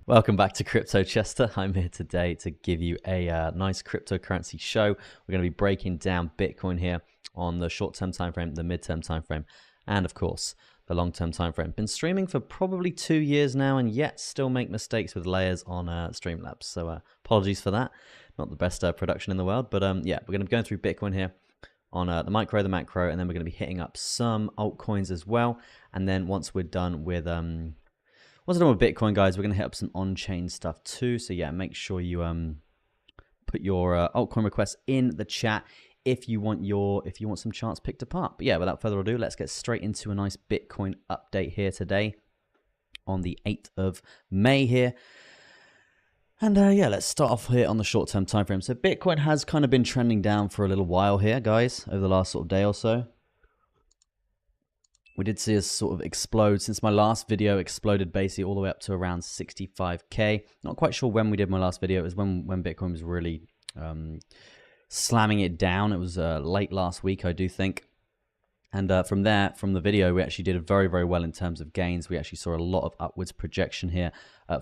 Welcome back to Crypto Chester. I'm here today to give you a nice cryptocurrency show. We're going to be breaking down Bitcoin here on the short-term time frame, the mid-term time frame, and of course the long-term time frame. Been streaming for probably 2 years now, and yet still make mistakes with layers on Streamlabs. So apologies for that. Not the best production in the world, but yeah, we're going to be going through Bitcoin here on the micro, the macro, and then we're going to be hitting up some altcoins as well. And then once we're done with once we're done with Bitcoin, guys, we're going to hit up some on-chain stuff too. So yeah, make sure you put your altcoin requests in the chat if you want some charts picked apart. But yeah, without further ado, let's get straight into a nice Bitcoin update here today on the 8th of May here. And yeah, let's start off here on the short-term time frame. So Bitcoin has kind of been trending down for a little while here, guys, over the last sort of day or so. We did see us sort of explode since my last video, exploded basically all the way up to around 65K. Not quite sure when we did my last video. It was when Bitcoin was really slamming it down. It was late last week, I do think. And from there, from the video, we actually did very, very well in terms of gains. We actually saw a lot of upwards projection here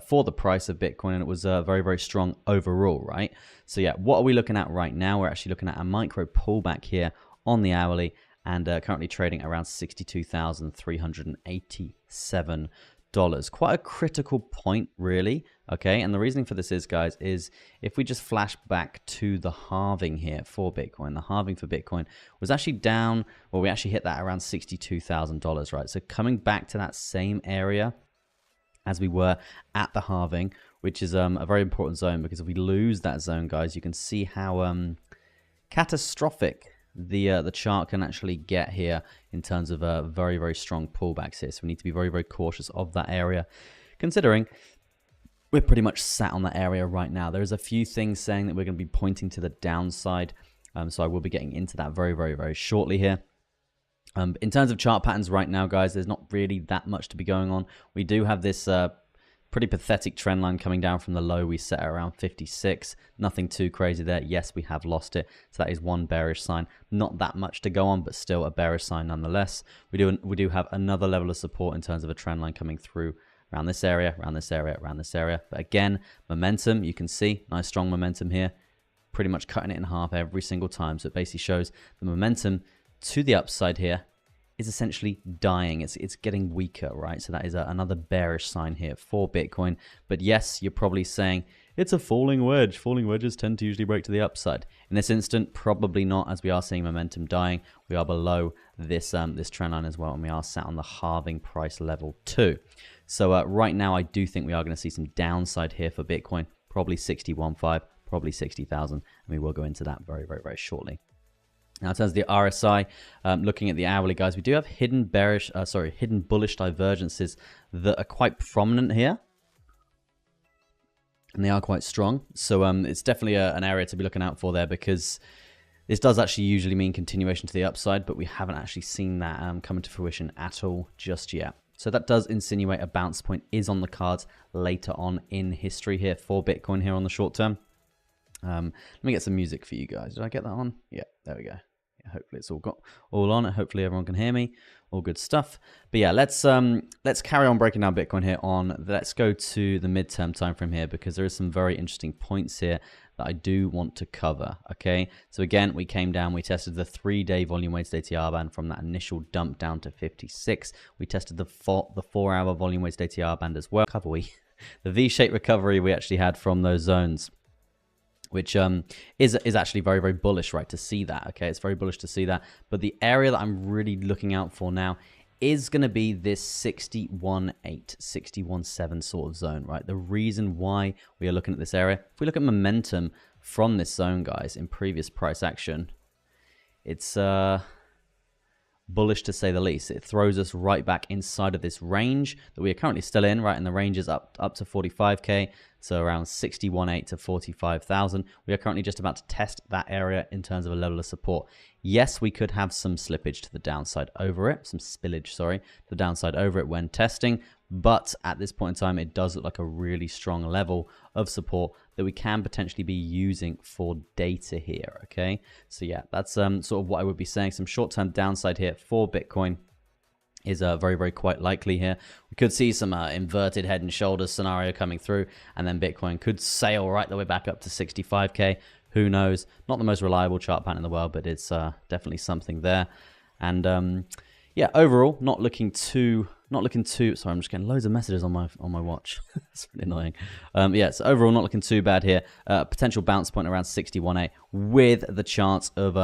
for the price of Bitcoin, and it was very, very strong overall, right? So yeah, what are we looking at right now? We're actually looking at a micro pullback here on the hourly, and currently trading around $62,387. Quite a critical point, really. Okay, and the reasoning for this is, guys, is if we just flash back to the halving here for Bitcoin, the halving for Bitcoin was actually down, well, we actually hit that around $62,000, right? So coming back to that same area as we were at the halving, which is a very important zone, because if we lose that zone, guys, you can see how catastrophic the chart can actually get here in terms of very, very strong pullbacks here. So we need to be very, very cautious of that area, considering we're pretty much sat on that area right now. There's a few things saying that we're going to be pointing to the downside, so I will be getting into that very, very, very shortly here. In terms of chart patterns right now, guys, there's not really that much to be going on. We do have this pretty pathetic trend line coming down from the low we set at around 56. Nothing too crazy there. Yes, we have lost it, so that is one bearish sign. Not that much to go on, but still a bearish sign nonetheless. We do have another level of support in terms of a trend line coming through around this area, around this area, around this area. But again, momentum, you can see nice strong momentum here, pretty much cutting it in half every single time. So it basically shows the momentum to the upside here is essentially dying. It's getting weaker, right? So that is another bearish sign here for Bitcoin. But yes, you're probably saying it's a falling wedge. Falling wedges tend to usually break to the upside. In this instant, probably not, as we are seeing momentum dying. We are below this this trend line as well, and we are sat on the halving price level too. So right now, I do think we are going to see some downside here for Bitcoin, probably 61.5, probably 60,000, and we will go into that very, very, very shortly. Now, in terms of the RSI, looking at the hourly, guys, we do have hidden bullish divergences that are quite prominent here, and they are quite strong. So it's definitely an area to be looking out for there, because this does actually usually mean continuation to the upside, but we haven't actually seen that come into fruition at all just yet. So that does insinuate a bounce point is on the cards later on in history here for Bitcoin here on the short term. Let me get some music for you guys. Did I get that on? Yeah, there we go. Yeah, hopefully it's all on. Hopefully everyone can hear me. All good stuff. But yeah, let's carry on breaking down Bitcoin here on. Let's go to the midterm time frame here, because there is some very interesting points here that I do want to cover. Okay, so again, we came down, we tested the 3-day volume weighted ATR band from that initial dump down to 56. We tested the 4-hour volume weighted ATR band as well. The V-shaped recovery we actually had from those zones, which is actually very, very bullish, right, to see that. Okay, it's very bullish to see that. But the area that I'm really looking out for now is going to be this 61.8, 61.7 sort of zone, right? The reason why we are looking at this area, if we look at momentum from this zone, guys, in previous price action, it's bullish to say the least. It throws us right back inside of this range that we are currently still in, right? And the range is up to 45K, so around 61.8 to 45,000. We are currently just about to test that area in terms of a level of support. Yes, we could have some slippage to the downside over it, some spillage, sorry, to the downside over it when testing. But at this point in time, it does look like a really strong level of support that we can potentially be using for data here, okay? So yeah, that's sort of what I would be saying. Some short-term downside here for Bitcoin is very, very quite likely here. We could see some inverted head and shoulders scenario coming through, and then Bitcoin could sail right the way back up to 65K. Who knows? Not the most reliable chart pattern in the world, but it's definitely something there. And yeah, overall, not looking too. Sorry, I'm just getting loads of messages on my watch. That's really annoying. Yeah, so overall, not looking too bad here. Potential bounce point around 61.8 with the chance of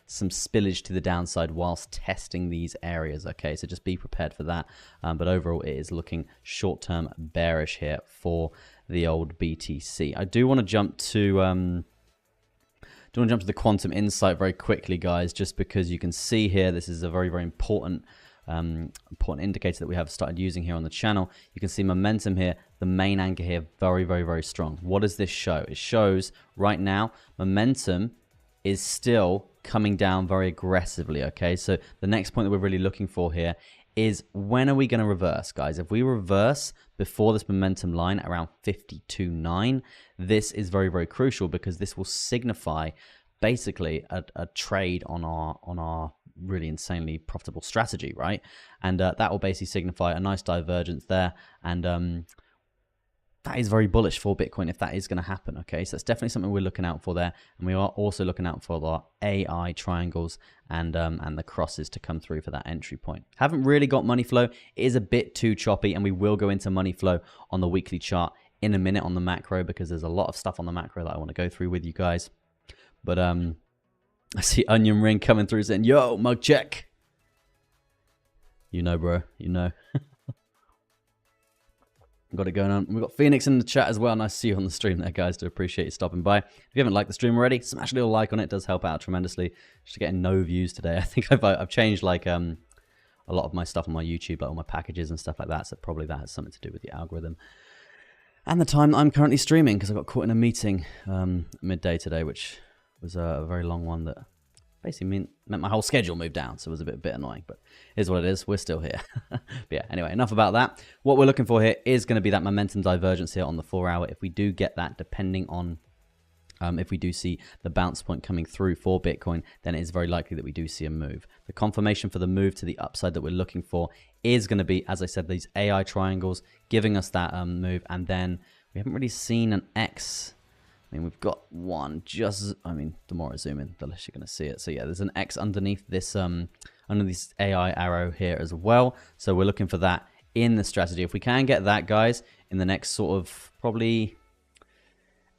some spillage to the downside whilst testing these areas. Okay, so just be prepared for that. But overall, it is looking short-term bearish here for the old BTC. I do want to jump to. Do want to jump to the quantum insight very quickly, guys, just because you can see here, this is a very, very important indicator that we have started using here on the channel. You can see momentum here, the main anchor here, very, very, very strong. What does this show? It shows right now momentum is still coming down very aggressively, okay? So the next point that we're really looking for here is when are we going to reverse, guys? If we reverse before this momentum line around 52.9, this is very, very crucial because this will signify basically a trade on our really insanely profitable strategy, right? And that will basically signify a nice divergence there, and that is very bullish for Bitcoin if that is going to happen, okay? So that's definitely something we're looking out for there, and we are also looking out for the AI triangles and the crosses to come through for that entry point. Haven't really got money flow. It is a bit too choppy, and we will go into money flow on the weekly chart in a minute on the macro because there's a lot of stuff on the macro that I want to go through with you guys. But I see Onion Ring coming through saying, yo, mug check. You know, bro, you know. Got it going on. We've got Phoenix in the chat as well. Nice to see you on the stream there, guys. Do appreciate you stopping by. If you haven't liked the stream already, smash a little like on it. It does help out tremendously. Just getting no views today. I think I've changed like a lot of my stuff on my YouTube, like all my packages and stuff like that. So probably that has something to do with the algorithm. And the time that I'm currently streaming, because I got caught in a meeting midday today, which was a very long one that basically meant my whole schedule moved down, so it was a bit annoying, but here's what it is. We're still here. But yeah, anyway, enough about that. What we're looking for here is going to be that momentum divergence here on the 4 hour. If we do get that, depending on if we do see the bounce point coming through for Bitcoin, then it is very likely that we do see a move. The confirmation for the move to the upside that we're looking for is going to be, as I said, these AI triangles giving us that move, and then we haven't really seen an X. I mean, we've got one just, I mean, the more I zoom in, the less you're going to see it. So yeah, there's an X underneath this, under this AI arrow here as well. So we're looking for that in the strategy. If we can get that, guys, in the next sort of probably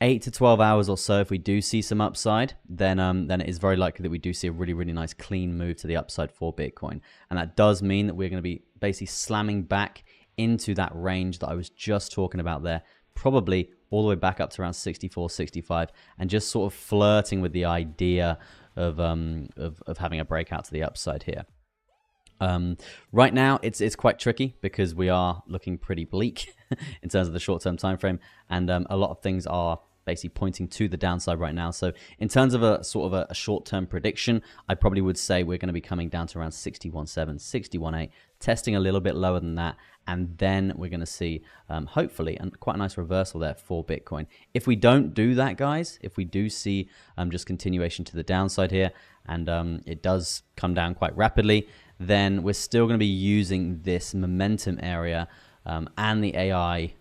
8 to 12 hours or so, if we do see some upside, then it is very likely that we do see a really, really nice clean move to the upside for Bitcoin. And that does mean that we're going to be basically slamming back into that range that I was just talking about there, probably all the way back up to around 64, 65, and just sort of flirting with the idea of having a breakout to the upside here. Right now, it's quite tricky because we are looking pretty bleak in terms of the short-term time frame, and a lot of things are basically pointing to the downside right now. So in terms of a sort of a short-term prediction, I probably would say we're going to be coming down to around 61.7, 61.8, testing a little bit lower than that, and then we're going to see hopefully quite a nice reversal there for Bitcoin. If we don't do that, guys, if we do see just continuation to the downside here, and it does come down quite rapidly, then we're still going to be using this momentum area and the AI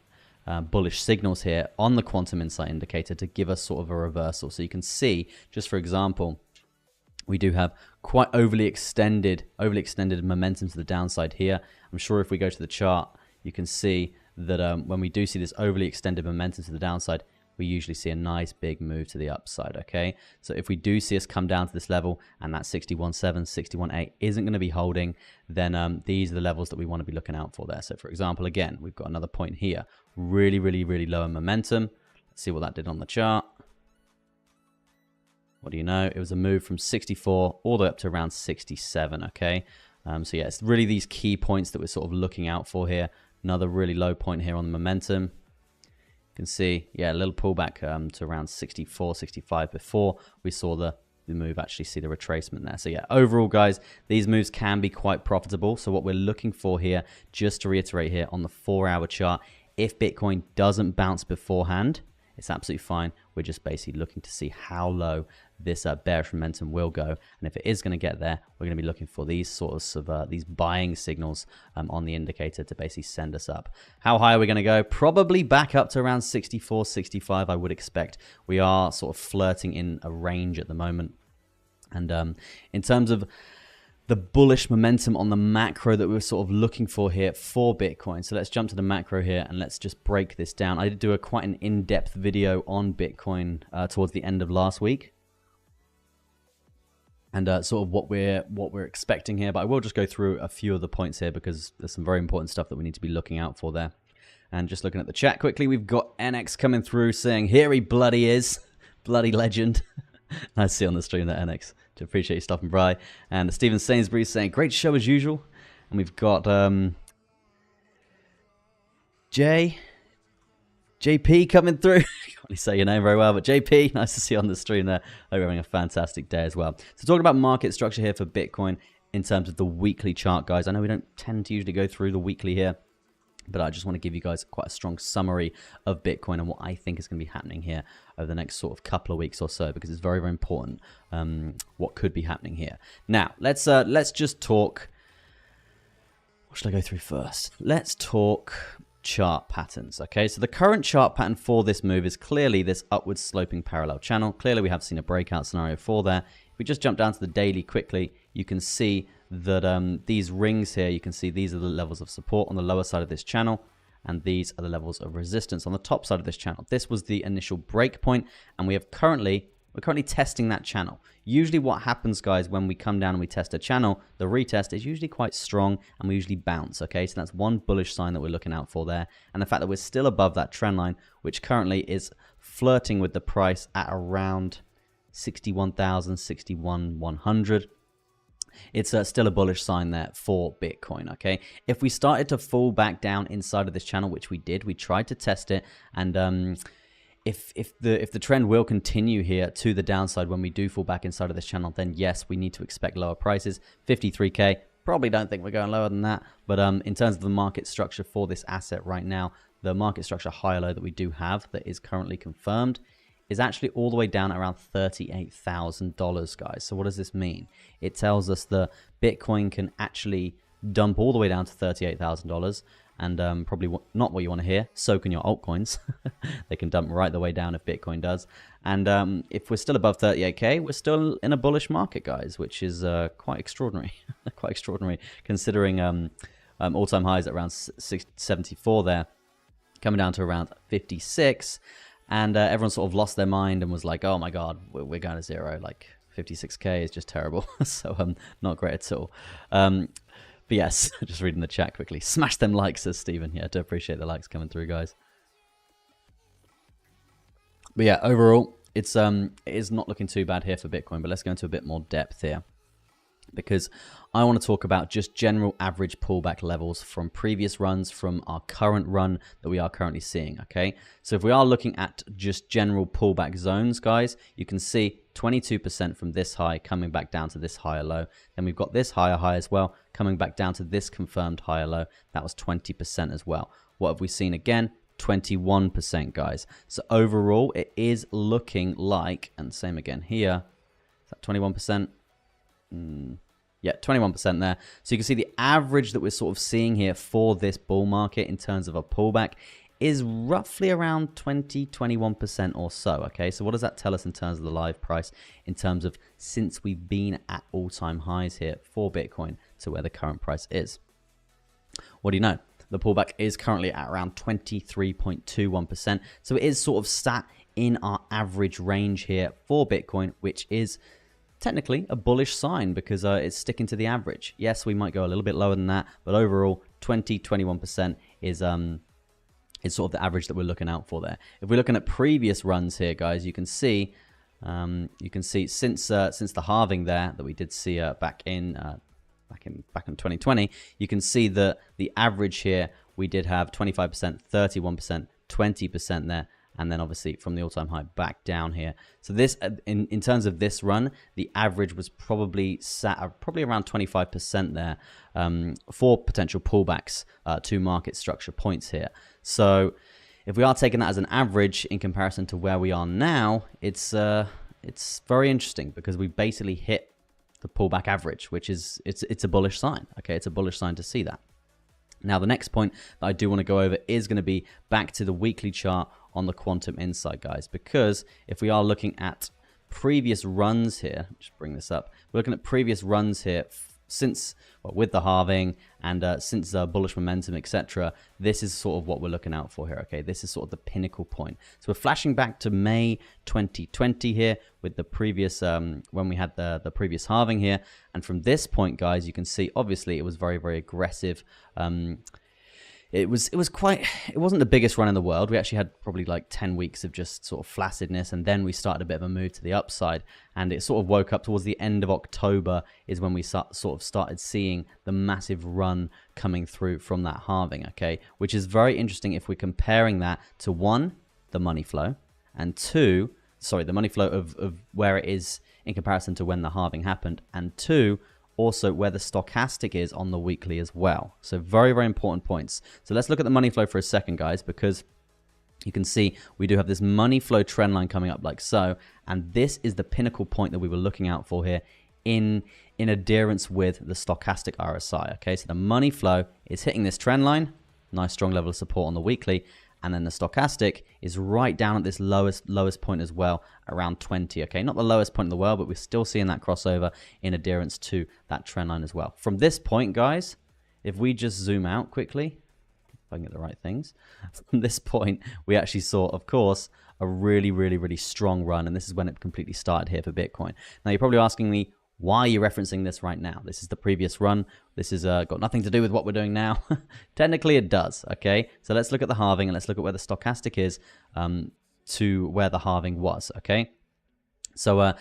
bullish signals here on the quantum insight indicator to give us sort of a reversal. So you can see, just for example, we do have quite overly extended momentum to the downside here. I'm sure if we go to the chart, you can see that when we do see this overly extended momentum to the downside, we usually see a nice big move to the upside, okay? So if we do see us come down to this level and that 61.7, 61.8 isn't going to be holding, then these are the levels that we want to be looking out for there. So for example, again, we've got another point here, really, really, really low in momentum. Let's see what that did on the chart. What do you know? It was a move from 64 all the way up to around 67, okay? So yeah, it's really these key points that we're sort of looking out for here. Another really low point here on the momentum. You can see, yeah, a little pullback to around 64, 65 before we saw the move actually see the retracement there. So yeah, overall, guys, these moves can be quite profitable. So what we're looking for here, just to reiterate here on the 4 hour chart, if Bitcoin doesn't bounce beforehand, It's absolutely fine. We're just basically looking to see how low this bearish momentum will go. And if it is going to get there, we're going to be looking for these sorts of these buying signals on the indicator to basically send us up. How high are we going to go? Probably back up to around 64, 65, I would expect. We are sort of flirting in a range at the moment. And in terms of the bullish momentum on the macro that we're sort of looking for here for Bitcoin. So let's jump to the macro here and let's just break this down. I did do quite an in-depth video on Bitcoin towards the end of last week. And sort of what we're expecting here. But I will just go through a few of the points here because there's some very important stuff that we need to be looking out for there. And just looking at the chat quickly, we've got NX coming through saying, here he bloody is. Bloody legend. Nice to see on the stream there, NX. To appreciate you stopping by. And Stephen Sainsbury saying, great show as usual. And we've got JP coming through. Can't really say your name very well, but JP, nice to see you on the stream there. Hope you're having a fantastic day as well. So talking about market structure here for Bitcoin in terms of the weekly chart, guys. I know we don't tend to usually go through the weekly here, but I just want to give you guys quite a strong summary of Bitcoin and what I think is going to be happening here over the next sort of couple of weeks or so, because it's very, very important what could be happening here. Now, let's just talk. What should I go through first? Let's talk chart patterns. Okay, so the current chart pattern for this move is clearly this upwards sloping parallel channel. Clearly, we have seen a breakout scenario for there. If we just jump down to the daily quickly, you can see that these rings here, you can see these are the levels of support on the lower side of this channel, and these are the levels of resistance on the top side of this channel. This was the initial break point, and we're currently testing that channel. Usually what happens, guys, when we come down and we test a channel, the retest is usually quite strong and we usually bounce, okay? So that's one bullish sign that we're looking out for there. And the fact that we're still above that trend line, which currently is flirting with the price at around 61,000, 61,100. It's still a bullish sign there for Bitcoin, okay? If we started to fall back down inside of this channel, which we did, we tried to test it, and if the trend will continue here to the downside when we do fall back inside of this channel, then yes, we need to expect lower prices. 53K, probably don't think we're going lower than that, but in terms of the market structure for this asset right now, the market structure high low that we do have that is currently confirmed is actually all the way down at around $38,000, guys. So what does this mean? It tells us that Bitcoin can actually dump all the way down to $38,000, and probably not what you want to hear. So can your altcoins. They can dump right the way down if Bitcoin does. And if we're still above 38K, we're still in a bullish market, guys, which is quite extraordinary. Quite extraordinary considering all-time highs at around 74 there, coming down to around 56. And everyone sort of lost their mind and was like, oh my God, we're going to zero. Like 56K is just terrible. So not great at all. But yes, just reading the chat quickly. Smash them likes, says Steven. Yeah, I do appreciate the likes coming through, guys. But yeah, overall, it is not looking too bad here for Bitcoin. But let's go into a bit more depth here, because I want to talk about just general average pullback levels from previous runs, from our current run that we are currently seeing, okay? So if we are looking at just general pullback zones, guys, you can see 22% from this high coming back down to this higher low. Then we've got this higher high as well, coming back down to this confirmed higher low. That was 20% as well. What have we seen again? 21%, guys. So overall, it is looking like, and same again here, is that 21%? Yeah, 21% there. So you can see the average that we're sort of seeing here for this bull market in terms of a pullback is roughly around 21% or so, okay? So what does that tell us in terms of the live price, in terms of since we've been at all-time highs here for Bitcoin to where the current price is? What do you know? The pullback is currently at around 23.21%. So it is sort of sat in our average range here for Bitcoin, which is technically a bullish sign because it's sticking to the average. Yes, we might go a little bit lower than that, but overall 21% is sort of the average that we're looking out for there. If we're looking at previous runs here, guys, you can see since the halving there that we did see back in 2020, you can see that the average here we did have 25%, 31%, 20% there. And then obviously from the all-time high back down here. So this, in terms of this run, the average was probably sat at probably around 25% there for potential pullbacks to market structure points here. So if we are taking that as an average in comparison to where we are now, it's very interesting because we basically hit the pullback average, which is it's a bullish sign. Okay, it's a bullish sign to see that. Now, the next point that I do want to go over is going to be back to the weekly chart on the Quantum Insight, guys, because if we are looking at previous runs here, just bring this up, we're looking at previous runs here since, well, with the halving and since bullish momentum, etc. This is sort of what we're looking out for here. Okay, this is sort of the pinnacle point. So we're flashing back to May 2020 here with the previous when we had the previous halving here, and from this point, guys, you can see obviously it was very, very aggressive. It wasn't the biggest run in the world. We actually had probably like 10 weeks of just sort of flaccidness, and then we started a bit of a move to the upside, and it sort of woke up towards the end of October is when we sort of started seeing the massive run coming through from that halving, okay? Which is very interesting if we're comparing that to one, the money flow, and two, sorry, the money flow of where it is in comparison to when the halving happened, and two, also where the stochastic is on the weekly as well. So very, very important points. So let's look at the money flow for a second, guys, because you can see we do have this money flow trend line coming up like so, and this is the pinnacle point that we were looking out for here in adherence with the stochastic RSI. Okay, so the money flow is hitting this trend line, nice strong level of support on the weekly, and then the stochastic is right down at this lowest point as well, around 20. Okay, not the lowest point in the world, but we're still seeing that crossover in adherence to that trend line as well. From this point, guys, if we just zoom out quickly, if I can get the right things, from this point, we actually saw, of course, a really, really, really strong run, and this is when it completely started here for Bitcoin. Now, you're probably asking me, why are you referencing this right now? This is the previous run. This has got nothing to do with what we're doing now. Technically, it does, okay? So let's look at the halving, and let's look at where the stochastic is to where the halving was, okay? So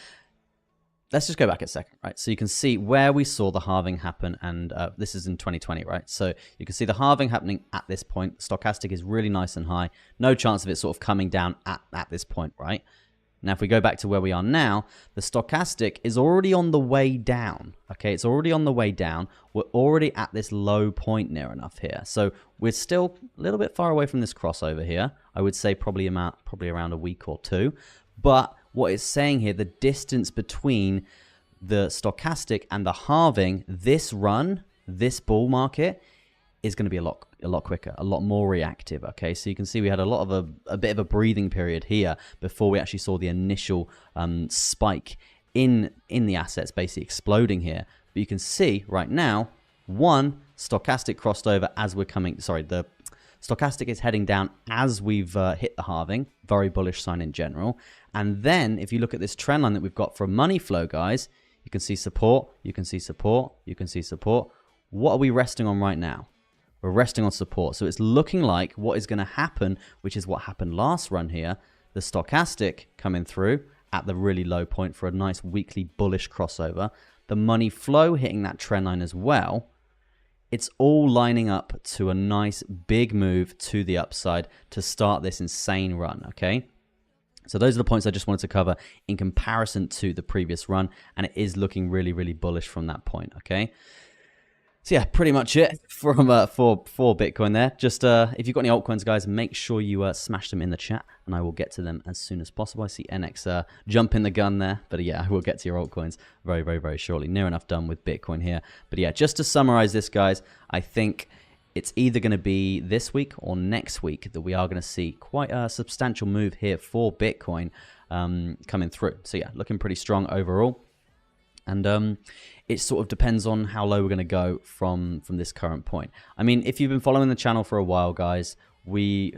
let's just go back a second, right? So you can see where we saw the halving happen, and this is in 2020, right? So you can see the halving happening at this point. Stochastic is really nice and high. No chance of it sort of coming down at this point, right? Now, if we go back to where we are now, the stochastic is already on the way down, okay? It's already on the way down. We're already at this low point near enough here. So we're still a little bit far away from this crossover here. I would say probably around a week or two. But what it's saying here, the distance between the stochastic and the halving, this run, this bull market, is going to be a lot quicker, a lot more reactive, okay? So you can see we had a bit of a breathing period here before we actually saw the initial spike in the assets basically exploding here. But you can see right now, one, stochastic crossed over as we're coming, sorry, the stochastic is heading down as we've hit the halving, very bullish sign in general. And then if you look at this trend line that we've got from money flow, guys, you can see support, you can see support, you can see support. What are we resting on right now? We're resting on support. So it's looking like what is going to happen, which is what happened last run here, the stochastic coming through at the really low point for a nice weekly bullish crossover, the money flow hitting that trend line as well. It's all lining up to a nice big move to the upside to start this insane run, okay? So those are the points I just wanted to cover in comparison to the previous run, and it is looking really, really bullish from that point, okay? So yeah, pretty much it from for Bitcoin there. Just if you've got any altcoins, guys, make sure you smash them in the chat, and I will get to them as soon as possible. I see NX jumping the gun there, but yeah, I will get to your altcoins very, very, very shortly. Near enough done with Bitcoin here. But yeah, just to summarize this, guys, I think it's either going to be this week or next week that we are going to see quite a substantial move here for Bitcoin coming through. So yeah, looking pretty strong overall. And it sort of depends on how low we're going to go from this current point. I mean, if you've been following the channel for a while, guys,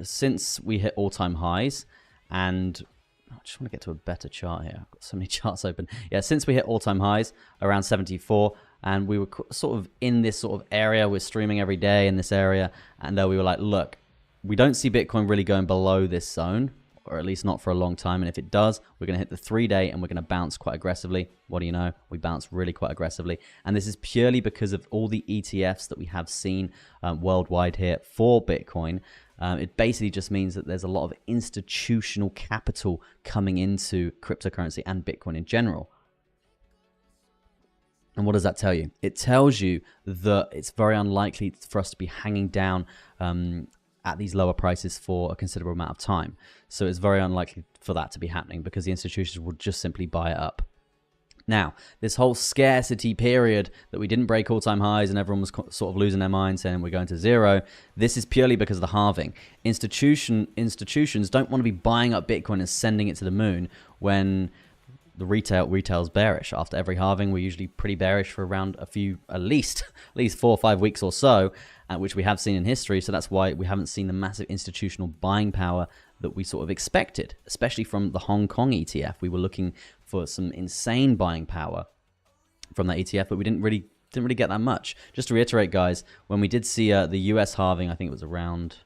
since we hit all-time highs, and I just want to get to a better chart here. I've got so many charts open. Yeah, since we hit all-time highs around 74, and we were sort of in this sort of area, we're streaming every day in this area, and we were like, look, we don't see Bitcoin really going below this zone, or at least not for a long time. And if it does, we're going to hit the 3-day and we're going to bounce quite aggressively. What do you know? We bounce really quite aggressively. And this is purely because of all the ETFs that we have seen worldwide here for Bitcoin. It basically just means that there's a lot of institutional capital coming into cryptocurrency and Bitcoin in general. And what does that tell you? It tells you that it's very unlikely for us to be hanging down at these lower prices for a considerable amount of time. So it's very unlikely for that to be happening because the institutions will just simply buy it up. Now, this whole scarcity period that we didn't break all-time highs and everyone was sort of losing their mind saying we're going to zero, this is purely because of the halving. Institutions don't want to be buying up Bitcoin and sending it to the moon when the retail's bearish. After every halving, we're usually pretty bearish for around at least 4 or 5 weeks or so, which we have seen in history. So that's why we haven't seen the massive institutional buying power that we sort of expected, especially from the Hong Kong ETF. We were looking for some insane buying power from that ETF, but we didn't really get that much. Just to reiterate, guys, when we did see the US halving, I think it was around,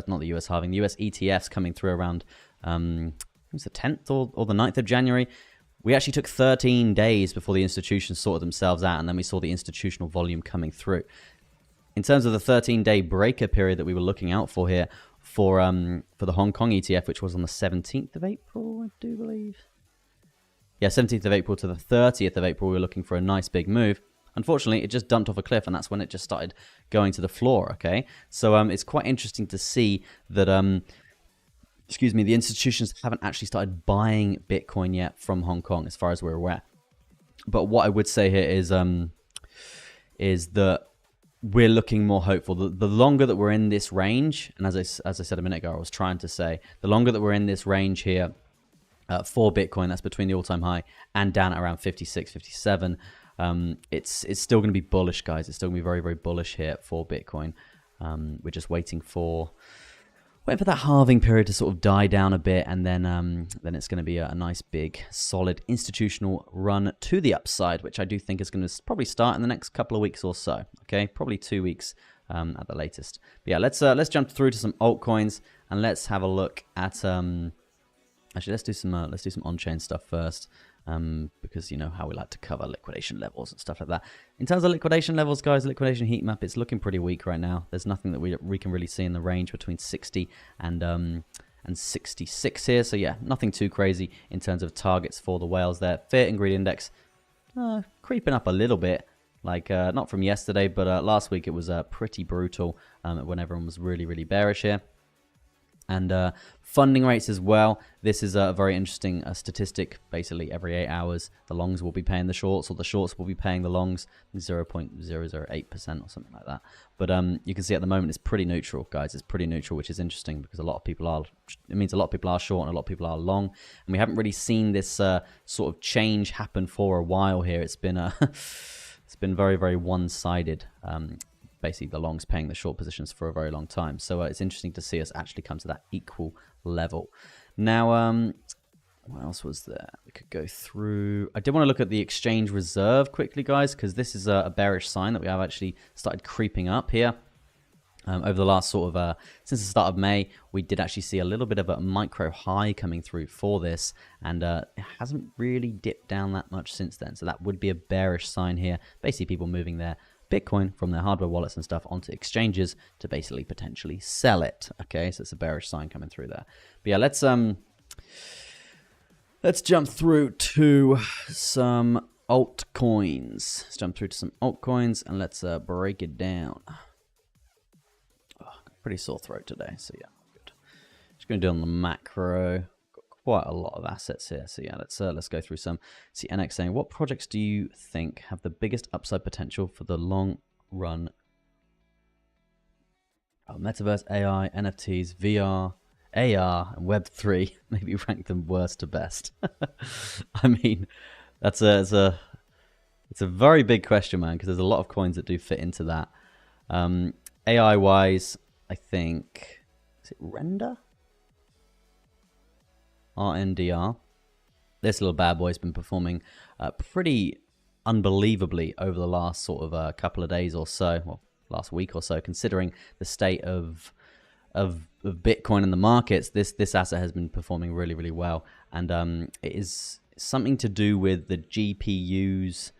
not the US halving, the US ETFs coming through around, it was the 10th or the 9th of January. We actually took 13 days before the institutions sorted themselves out, and then we saw the institutional volume coming through. In terms of the 13-day breaker period that we were looking out for here for the Hong Kong ETF, which was on the 17th of April, I do believe. Yeah, 17th of April to the 30th of April, we were looking for a nice big move. Unfortunately, it just dumped off a cliff, and that's when it just started going to the floor, okay? So it's quite interesting to see that, the institutions haven't actually started buying Bitcoin yet from Hong Kong, as far as we're aware. But what I would say here is that we're looking more hopeful. The longer that we're in this range, and as I said a minute ago, I was trying to say, the longer that we're in this range here for Bitcoin, that's between the all-time high and down at around 56, 57, it's still going to be bullish, guys. It's still going to be very, very bullish here for Bitcoin. We're just waiting for that halving period to sort of die down a bit, and then it's going to be a nice, big, solid institutional run to the upside, which I do think is going to probably start in the next couple of weeks or so. Okay, probably 2 weeks at the latest. But yeah, let's jump through to some altcoins and let's have a look at actually let's do some on-chain stuff first. Because you know how we like to cover liquidation levels and stuff like that. In terms of liquidation levels, guys, liquidation heat map, it's looking pretty weak right now. There's nothing that we can really see in the range between 60 and 66 here. So yeah, nothing too crazy in terms of targets for the whales there. Fear and greed index creeping up a little bit, like not from yesterday, but last week it was pretty brutal when everyone was really, really bearish here. And funding rates as well. This is a very interesting statistic. Basically, every 8 hours, the longs will be paying the shorts, or the shorts will be paying the longs, 0.008% or something like that. But you can see at the moment it's pretty neutral, guys. It's pretty neutral, which is interesting because a lot of people are. It means a lot of people are short and a lot of people are long, and we haven't really seen this sort of change happen for a while here. It's been it's been very, very one-sided. Basically the longs paying the short positions for a very long time. So it's interesting to see us actually come to that equal level. Now, what else was there? We could go through. I did want to look at the exchange reserve quickly, guys, because this is a bearish sign that we have actually started creeping up here. Over the last sort of, since the start of May, we did actually see a little bit of a micro high coming through for this, and it hasn't really dipped down that much since then. So that would be a bearish sign here. Basically people moving their Bitcoin from their hardware wallets and stuff onto exchanges to basically potentially sell it. Okay, so it's a bearish sign coming through there. But yeah, let's jump through to some altcoins. Let's jump through to some altcoins and let's break it down. Pretty sore throat today, so yeah, good. Just going to do on the macro. Quite a lot of assets here, so yeah, let's go through some. See, NX saying, what projects do you think have the biggest upside potential for the long run? Oh, Metaverse, AI, NFTs, VR, AR, and Web3. Maybe rank them worst to best. I mean, it's a very big question, man, because there's a lot of coins that do fit into that. AI wise, I think, is it Render? RNDR. This little bad boy's been performing pretty unbelievably over the last sort of couple of days or so, well, last week or so, considering the state of Bitcoin in the markets. This asset has been performing really, really well, and it is something to do with the GPUs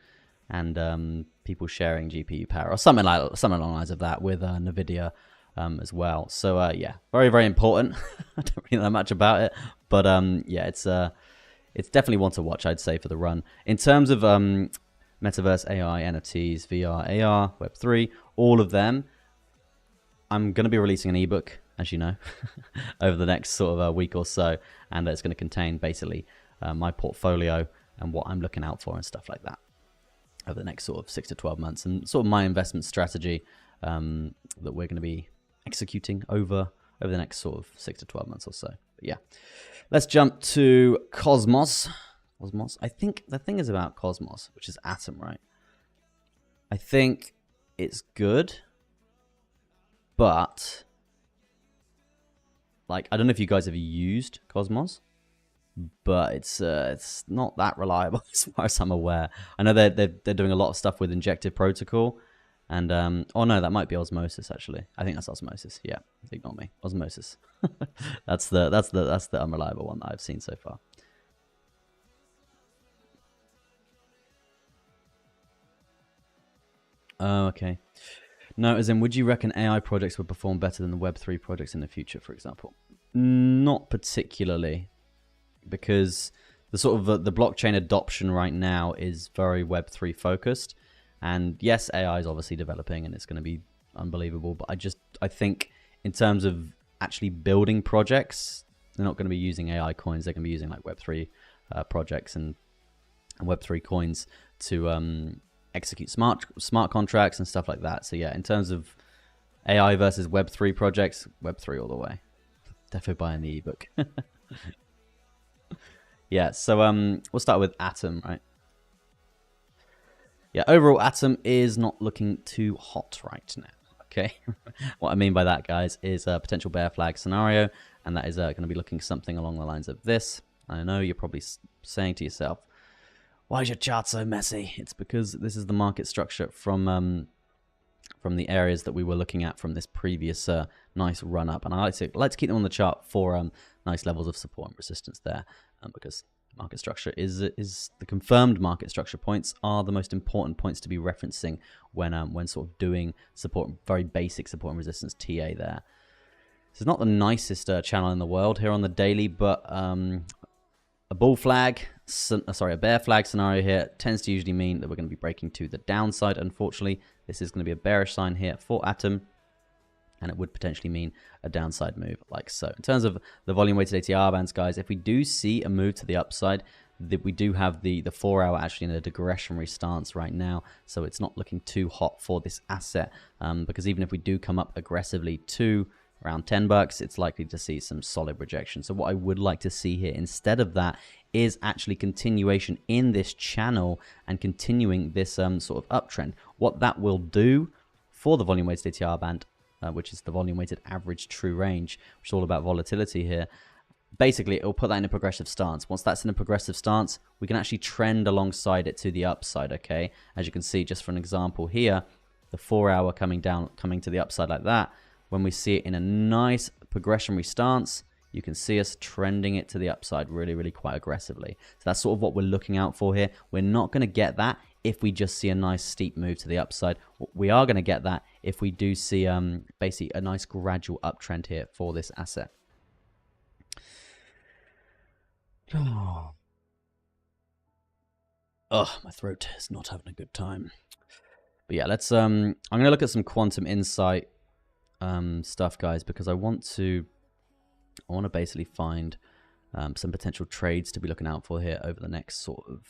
and people sharing GPU power or something along the lines of that with NVIDIA as well. So yeah, very, very important. I don't really know much about it, but yeah, it's definitely one to watch, I'd say, for the run. In terms of Metaverse, AI, NFTs, VR, AR, Web3, all of them, I'm going to be releasing an ebook as you know, over the next sort of a week or so. And it's going to contain basically my portfolio and what I'm looking out for and stuff like that over the next sort of 6 to 12 months, and sort of my investment strategy that we're going to be executing over the next sort of 6 to 12 months or so. But yeah, let's jump to Cosmos. I think the thing is about Cosmos, which is Atom, right? I think it's good, but like, I don't know if you guys have used Cosmos, but it's not that reliable as far as I'm aware. I know they're doing a lot of stuff with injective protocol, and oh no, that might be Osmosis actually. I think that's Osmosis. Yeah, ignore me. Osmosis. that's the unreliable one that I've seen so far. Oh, okay. No, as in, would you reckon AI projects would perform better than the Web3 projects in the future, for example? Not particularly, because the sort of the blockchain adoption right now is very Web3 focused. And yes, AI is obviously developing and it's going to be unbelievable. But I think in terms of actually building projects, they're not going to be using AI coins. They're going to be using like Web3 projects and Web3 coins to execute smart contracts and stuff like that. So yeah, in terms of AI versus Web3 projects, Web3 all the way. Definitely buying the ebook. Yeah, so we'll start with Atom, right? Yeah, overall Atom is not looking too hot right now. Okay, what I mean by that, guys, is a potential bear flag scenario, and that is going to be looking something along the lines of this. I know you're probably saying to yourself, why is your chart so messy? It's because this is the market structure from the areas that we were looking at from this previous nice run up, and I like to keep them on the chart for nice levels of support and resistance there, because market structure is the confirmed market structure points are the most important points to be referencing when sort of doing support, very basic support and resistance TA there. This is not the nicest channel in the world here on the daily, but a bear flag scenario here tends to usually mean that we're going to be breaking to the downside. Unfortunately, this is going to be a bearish sign here for Atom, and it would potentially mean a downside move like so. In terms of the volume weighted ATR bands, guys, if we do see a move to the upside, that we do have the 4 hour actually in a digressionary stance right now, so it's not looking too hot for this asset, because even if we do come up aggressively to around $10, it's likely to see some solid rejection. So what I would like to see here instead of that is actually continuation in this channel and continuing this sort of uptrend. What that will do for the volume weighted ATR band, which is the volume weighted average true range, which is all about volatility here, basically it will put that in a progressive stance. Once that's in a progressive stance, we can actually trend alongside it to the upside. Okay, as you can see, just for an example here, the 4 hour coming to the upside like that. When we see it in a nice progressionary stance, you can see us trending it to the upside really, really quite aggressively. So that's sort of what we're looking out for here. We're not going to get that if we just see a nice steep move to the upside. We are going to get that if we do see basically a nice gradual uptrend here for this asset. Oh, my throat is not having a good time. But yeah, let's I'm going to look at some quantum insight stuff, guys, because I want to basically find some potential trades to be looking out for here over the next sort of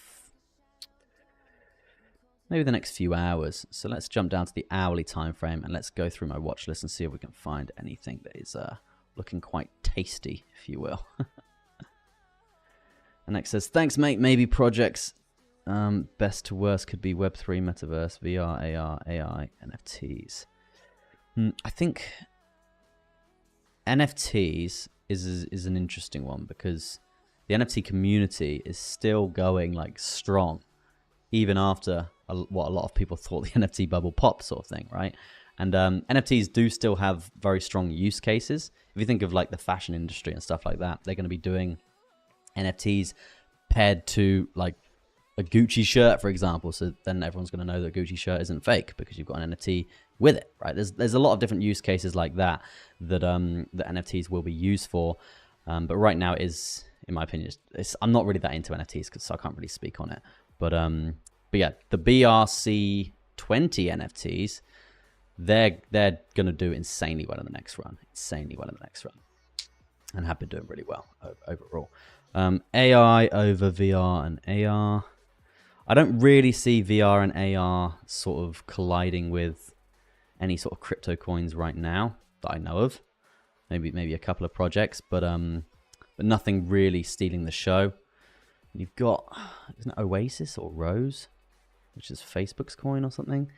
maybe the next few hours. So let's jump down to the hourly time frame and let's go through my watch list and see if we can find anything that is looking quite tasty, if you will. And next says, thanks mate, maybe projects best to worst could be Web3, Metaverse, VR, AR, AI, NFTs. I think NFTs is an interesting one because the NFT community is still going like strong, even after what a lot of people thought the NFT bubble popped sort of thing, right? And NFTs do still have very strong use cases. If you think of like the fashion industry and stuff like that, they're going to be doing NFTs paired to like a Gucci shirt, for example. So then everyone's going to know that Gucci shirt isn't fake because you've got an NFT with it, right? There's a lot of different use cases like that that NFTs will be used for. But right now is, in my opinion, I'm not really that into NFTs because I can't really speak on it. But yeah, the BRC20 NFTs, they're going to do insanely well in the next run. Insanely well in the next run. And have been doing really well overall. AI over VR and AR. I don't really see VR and AR sort of colliding with any sort of crypto coins right now that I know of. Maybe a couple of projects, but nothing really stealing the show. You've got, isn't it Oasis or Rose, which is Facebook's coin or something?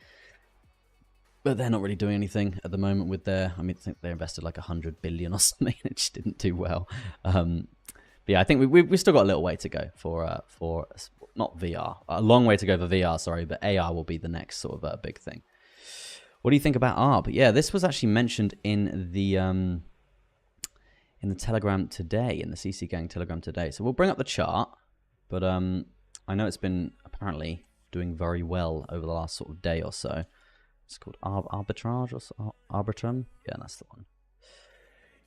But they're not really doing anything at the moment with their, I think they invested like 100 billion or something. It just didn't do well. But yeah, I think we've still got a little way to go for not VR, a long way to go for VR, sorry, but AR will be the next sort of big thing. What do you think about ARB? Yeah, this was actually mentioned in the Telegram today, in the CC Gang Telegram today. So we'll bring up the chart, but I know it's been apparently doing very well over the last sort of day or so. It's called Arbitrage or Arbitrum. Yeah, that's the one.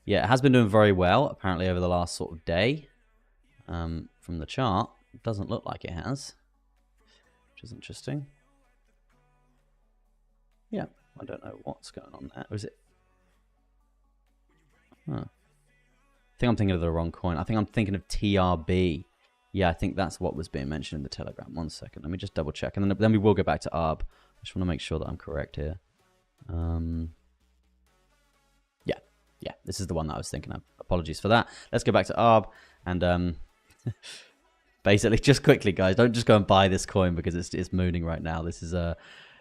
Yeah, it has been doing very well, apparently, over the last sort of day. From the chart, it doesn't look like it has, which is interesting. Yeah, I don't know what's going on there. Was it? Huh. I think I'm thinking of the wrong coin. I think I'm thinking of TRB. Yeah, I think that's what was being mentioned in the Telegram. 1 second. Let me just double check. And then we will go back to ARB. I just want to make sure that I'm correct here. Yeah, this is the one that I was thinking of. Apologies for that. Let's go back to ARB. And basically, just quickly, guys, don't just go and buy this coin because it's mooning right now. This is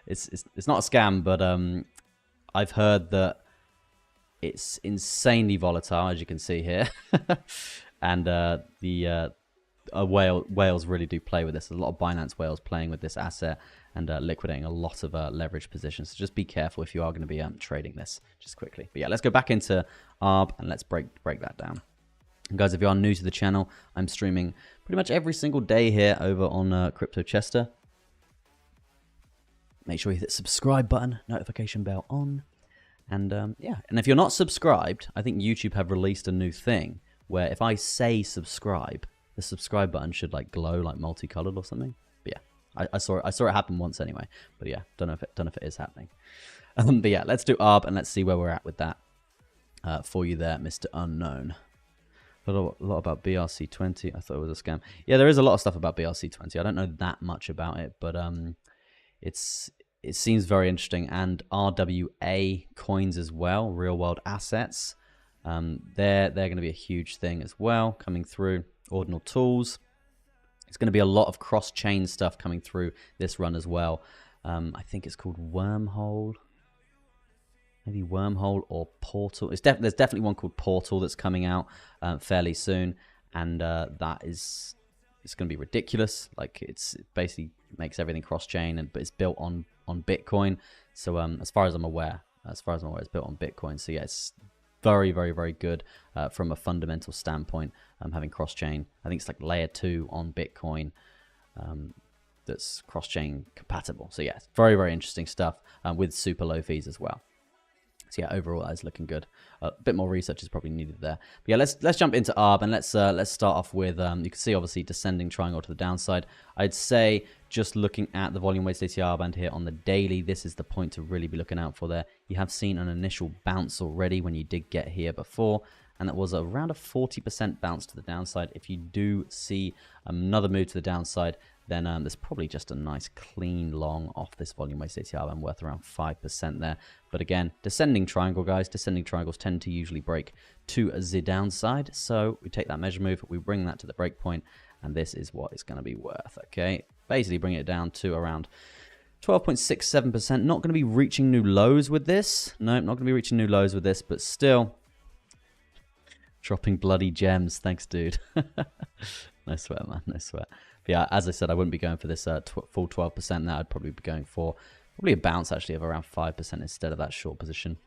it's not a scam, but I've heard that it's insanely volatile, as you can see here. And whales really do play with this. There's a lot of Binance whales playing with this asset and liquidating a lot of leverage positions. So just be careful if you are going to be trading this, just quickly. But yeah, let's go back into ARB and let's break that down. And guys, if you are new to the channel, I'm streaming pretty much every single day here over on CryptoChester. Make sure you hit the subscribe button, notification bell on. And yeah, and if you're not subscribed, I think YouTube have released a new thing where if I say subscribe, the subscribe button should like glow like multicolored or something. But yeah, I saw it happen once anyway. But yeah, don't know if it is happening. But yeah, let's do ARB and let's see where we're at with that for you there, Mr. Unknown. A lot about BRC20. I thought it was a scam. Yeah, there is a lot of stuff about BRC20. I don't know that much about it, but it seems very interesting. And RWA coins as well, real world assets. They're going to be a huge thing as well coming through. Ordinal tools. It's going to be a lot of cross-chain stuff coming through this run as well. I think it's called Wormhole. Maybe Wormhole or Portal. There's definitely one called Portal that's coming out fairly soon, and it's going to be ridiculous. Like it basically makes everything cross-chain, but it's built on Bitcoin. So as far as I'm aware, it's built on Bitcoin. So yeah, it's very, very, very good from a fundamental standpoint. Having cross-chain, I think it's like layer 2 on Bitcoin. That's cross-chain compatible. So yeah, it's very, very interesting stuff with super low fees as well. So yeah, overall that is looking good. A bit more research is probably needed there. But yeah, let's jump into ARB and let's start off with you can see obviously descending triangle to the downside. I'd say just looking at the volume weighted ATR band here on the daily, this is the point to really be looking out for there. You have seen an initial bounce already when you did get here before, and that was around a 40% bounce to the downside. If you do see another move to the downside, then there's probably just a nice clean long off this volume weighted ATR band worth around 5% there. But again, descending triangle, guys. Descending triangles tend to usually break to the downside. So we take that measure move, we bring that to the break point, and this is what it's going to be worth, okay? Basically bring it down to around 12.67%. Not going to be reaching new lows with this. No, not going to be reaching new lows with this, but still dropping bloody gems. Thanks, dude. No sweat, man. No sweat. But yeah, as I said, I wouldn't be going for this full 12% now. I'd probably be going for probably a bounce actually of around 5% instead of that short position.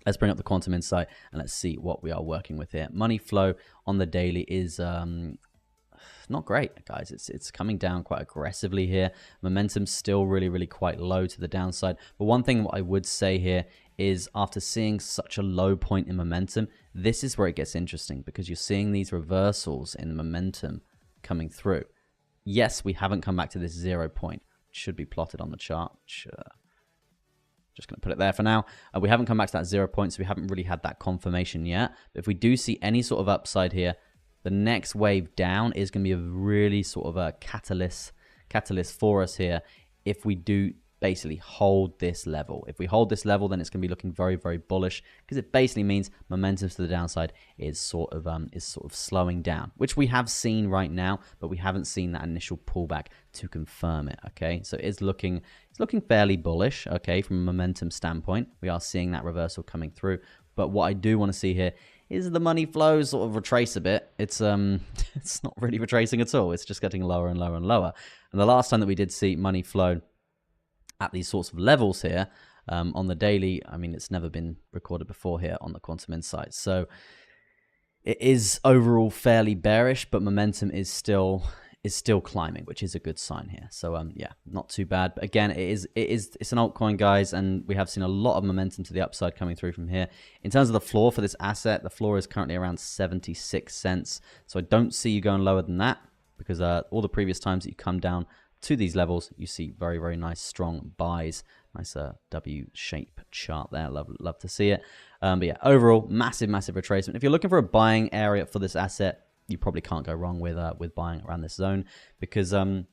Let's bring up the quantum insight and let's see what we are working with here. Money flow on the daily is not great, guys. It's coming down quite aggressively here. Momentum's still really, really quite low to the downside. But one thing what I would say here is after seeing such a low point in momentum, this is where it gets interesting because you're seeing these reversals in the momentum coming through. Yes, we haven't come back to this 0 point. It should be plotted on the chart. Just going to put it there for now. We haven't come back to that 0 point, so we haven't really had that confirmation yet. But if we do see any sort of upside here, the next wave down is going to be a really sort of a catalyst for us here if we do basically hold this level. If we hold this level, then it's going to be looking very, very bullish, because it basically means momentum to the downside is sort of slowing down, which we have seen right now, but we haven't seen that initial pullback to confirm it. Okay, so it's looking fairly bullish. Okay, from a momentum standpoint, we are seeing that reversal coming through. But what I do want to see here is the money flow sort of retrace a bit. It's it's not really retracing at all. It's just getting lower and lower and lower. And the last time that we did see money flow at these sorts of levels here on the daily, I mean, it's never been recorded before here on the Quantum Insights. So it is overall fairly bearish, but momentum is still climbing, which is a good sign here. So yeah, not too bad. But again, it's an altcoin, guys, and we have seen a lot of momentum to the upside coming through from here. In terms of the floor for this asset, the floor is currently around 76 cents. So I don't see you going lower than that, because all the previous times that you come down to these levels, you see very, very nice strong buys. Nice W shape chart there. Love to see it. But yeah, overall, massive retracement. If you're looking for a buying area for this asset, you probably can't go wrong with buying around this zone, because you're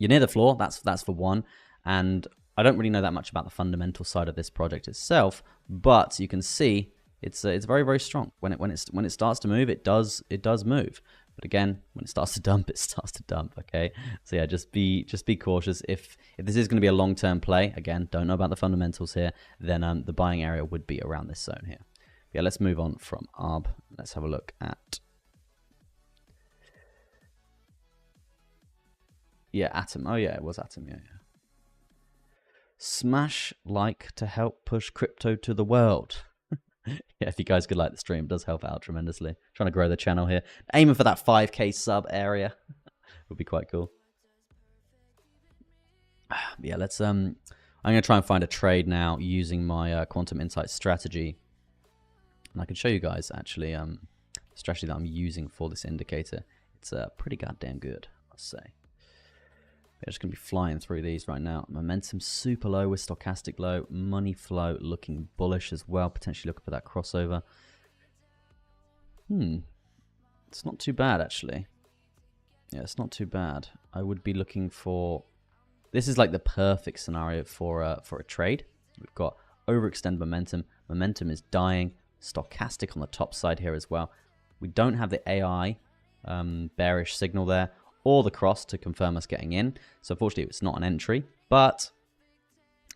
near the floor. That's for one. And I don't really know that much about the fundamental side of this project itself, but you can see it's very, very strong. When it starts to move, it does move. But again, when it starts to dump, it starts to dump. Okay, so yeah, just be cautious. If this is going to be a long-term play, again, don't know about the fundamentals here, then the buying area would be around this zone here. But yeah, let's move on from ARB. Let's have a look at Atom. Oh yeah, it was Atom. Yeah. Smash like to help push crypto to the world. Yeah, if you guys could like the stream, it does help out tremendously. Trying to grow the channel here. Aiming for that 5K sub area. Would be quite cool. Yeah, let's I'm going to try and find a trade now using my Quantum Insights strategy. And I can show you guys actually the strategy that I'm using for this indicator. It's pretty goddamn good, I must say. We're just going to be flying through these right now. Momentum super low with stochastic low. Money flow looking bullish as well. Potentially looking for that crossover. It's not too bad, actually. Yeah, it's not too bad. I would be looking for... This is like the perfect scenario for a trade. We've got overextend momentum. Momentum is dying. Stochastic on the top side here as well. We don't have the AI bearish signal there, or the cross to confirm us getting in. So unfortunately, it's not an entry, but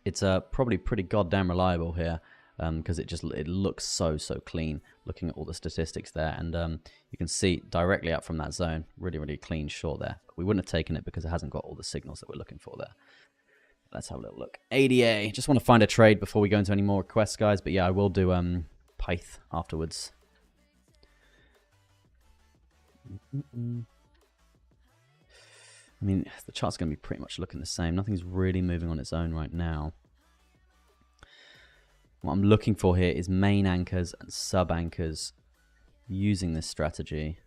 it's probably pretty goddamn reliable here, because it looks so clean looking at all the statistics there. And you can see directly up from that zone, really clean short there. But we wouldn't have taken it because it hasn't got all the signals that we're looking for there. Let's have a little look. ADA. Just want to find a trade before we go into any more requests, guys. But yeah, I will do Pyth afterwards. I mean, the chart's going to be pretty much looking the same. Nothing's really moving on its own right now. What I'm looking for here is main anchors and sub anchors using this strategy.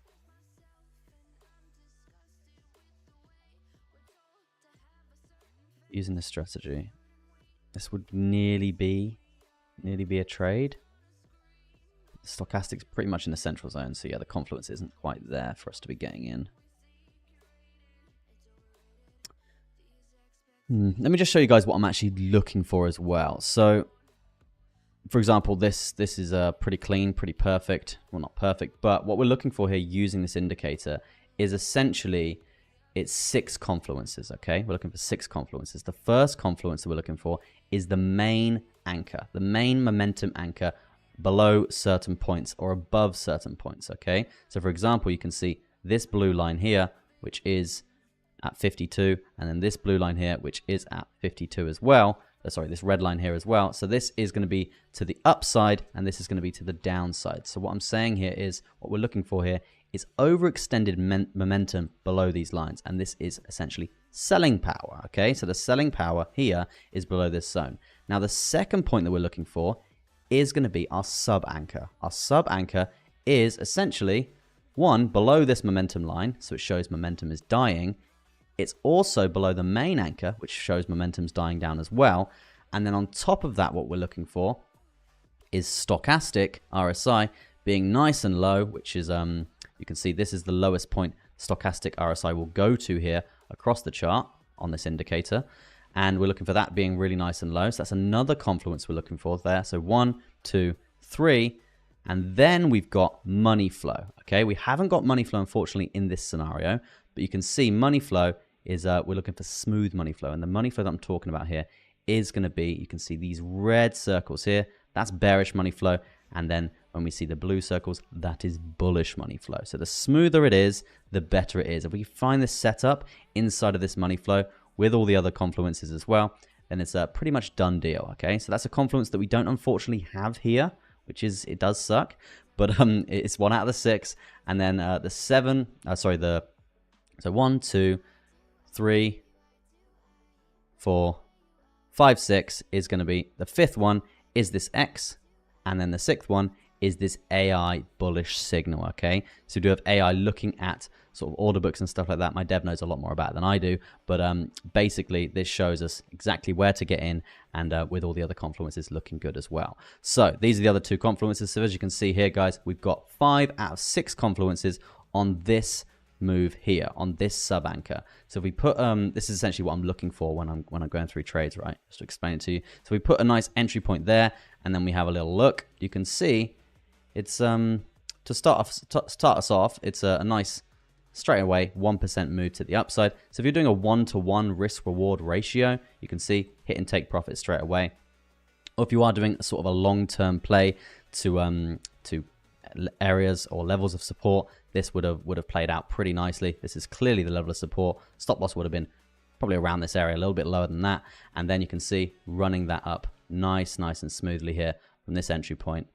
Using this strategy, this would nearly be a trade. The stochastic's pretty much in the central zone, so yeah, the confluence isn't quite there for us to be getting in. Let me just show you guys what I'm actually looking for as well. So, for example, this is pretty clean, pretty perfect. Well, not perfect, but what we're looking for here using this indicator is essentially it's 6 confluences, okay? We're looking for 6 confluences. The first confluence that we're looking for is the main anchor, the main momentum anchor below certain points or above certain points, okay? So, for example, you can see this blue line here, which is at 52, and then this blue line here, which is at 52 as well. Sorry, this red line here as well. So this is going to be to the upside, and this is going to be to the downside. So what I'm saying here is, what we're looking for here is overextended momentum below these lines, and this is essentially selling power, okay? So the selling power here is below this zone. Now the second point that we're looking for is going to be our sub anchor. Our sub anchor is essentially one below this momentum line, so it shows momentum is dying. It's also below the main anchor, which shows momentum's dying down as well. And then on top of that, what we're looking for is stochastic RSI being nice and low, which is, you can see this is the lowest point stochastic RSI will go to here across the chart on this indicator. And we're looking for that being really nice and low. So that's another confluence we're looking for there. So 1, 2, 3. And then we've got money flow. Okay, we haven't got money flow, unfortunately, in this scenario. But you can see money flow is, we're looking for smooth money flow. And the money flow that I'm talking about here is going to be, you can see these red circles here. That's bearish money flow. And then when we see the blue circles, that is bullish money flow. So the smoother it is, the better it is. If we find this setup inside of this money flow with all the other confluences as well, then it's a pretty much done deal. Okay, so that's a confluence that we don't unfortunately have here, which is, it does suck, but it's 1 out of the 6. And then the 7, so 1, 2, 3, 4, 5, 6 is going to be, the 5th one is this X, and then the 6th one is this AI bullish signal. Okay, so we do have AI looking at sort of order books and stuff like that. My dev knows a lot more about it than I do, but basically this shows us exactly where to get in, and with all the other confluences looking good as well. So these are the other 2 confluences. So as you can see here, guys, we've got 5 out of 6 confluences on this move here, on this sub anchor. So if we put this is essentially what I'm looking for when I'm going through trades, right? Just to explain it to you. So we put a nice entry point there, and then we have a little look. You can see it's to start us off, it's a nice straight away 1% move to the upside. So if you're doing a 1-to-1 risk reward ratio, you can see hit and take profit straight away. Or if you are doing a sort of a long-term play to areas or levels of support, this would have played out pretty nicely. This is clearly the level of support. Stop loss would have been probably around this area, a little bit lower than that. And then you can see running that up nice and smoothly here from this entry point,